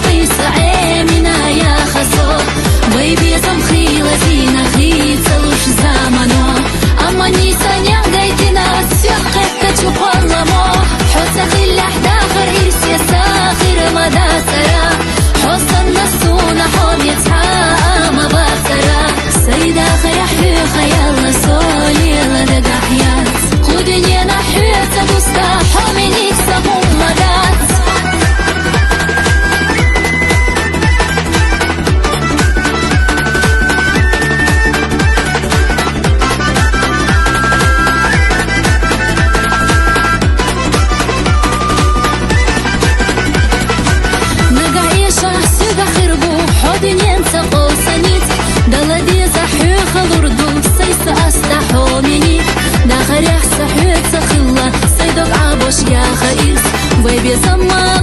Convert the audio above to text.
قيس عيمنا يا خسو ويبيزم خيلة زينة خيلة لوش زمانو أما نيسانيا قايتنا سيخك كتشوقلمو حوسا خيل أحداخر إرسيا ساخر مدى سرا حوسا نسونا حوم يتحا أما باسرا سيدا خيا حيوخا يلا سولي لدى حيات خودني أنا حيوت بوستا حومينيك سمو مدات Выбей сама